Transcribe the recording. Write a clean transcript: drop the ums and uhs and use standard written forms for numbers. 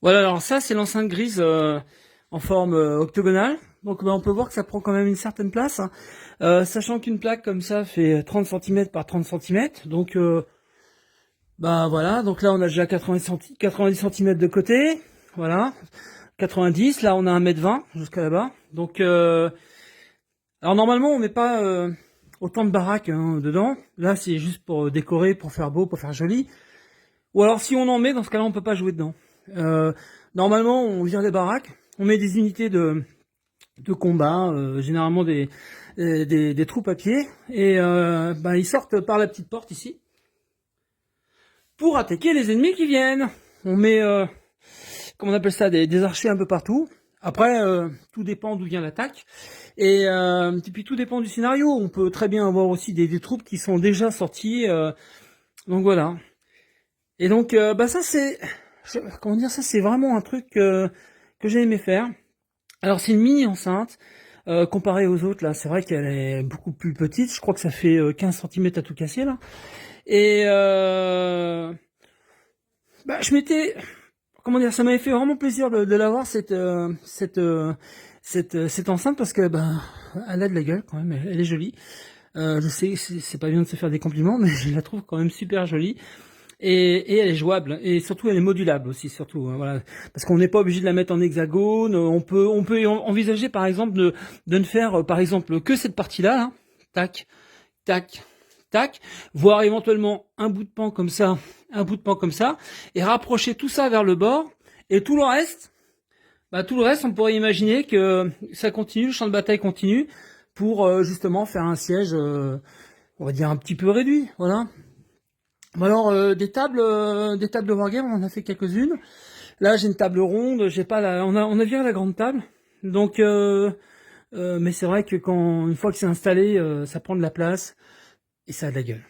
Voilà, alors ça c'est l'enceinte grise en forme octogonale. Donc on peut voir que ça prend quand même une certaine place, hein. Sachant qu'une plaque comme ça fait 30 cm par 30 cm. Donc bah voilà, donc là on a déjà 90 cm de côté. Voilà. 90, là on a 1,20 m jusqu'à là-bas. Donc alors normalement on met pas autant de baraques hein, dedans. Là c'est juste pour décorer, pour faire beau, pour faire joli. Ou alors si on en met, dans ce cas-là on peut pas jouer dedans. Euh, Normalement on vire les baraques, on met des unités de combat, généralement des troupes à pied, et bah, ils sortent par la petite porte ici pour attaquer les ennemis qui viennent. On met, comment on appelle ça, des archers un peu partout. Après, tout dépend d'où vient l'attaque. Et puis tout dépend du scénario. On peut très bien avoir aussi des troupes qui sont déjà sorties. Donc voilà. Et donc, bah ça c'est, comment dire, ça c'est vraiment un truc que j'ai aimé faire. Alors c'est une mini enceinte. Comparée aux autres, là, c'est vrai qu'elle est beaucoup plus petite. Je crois que ça fait 15 cm à tout casser, là. Et bah, je m'étais, comment dire, ça m'avait fait vraiment plaisir de l'avoir cette enceinte parce que bah, elle a de la gueule quand même. Elle est jolie. Je sais, c'est pas bien de se faire des compliments, mais je la trouve quand même super jolie. Et elle est jouable et surtout elle est modulable aussi surtout hein, voilà parce qu'on n'est pas obligé de la mettre en hexagone, on peut envisager par exemple de ne faire par exemple que cette partie là, hein. Tac tac tac, voire éventuellement un bout de pan comme ça, un bout de pan comme ça, et rapprocher tout ça vers le bord, et tout le reste, bah tout le reste on pourrait imaginer que ça continue, le champ de bataille continue pour justement faire un siège on va dire un petit peu réduit, voilà. Bon alors des tables de wargame, on en a fait quelques-unes. Là j'ai une table ronde, j'ai pas la, on a viré la grande table. Donc mais c'est vrai que quand une fois que c'est installé, ça prend de la place et ça a de la gueule.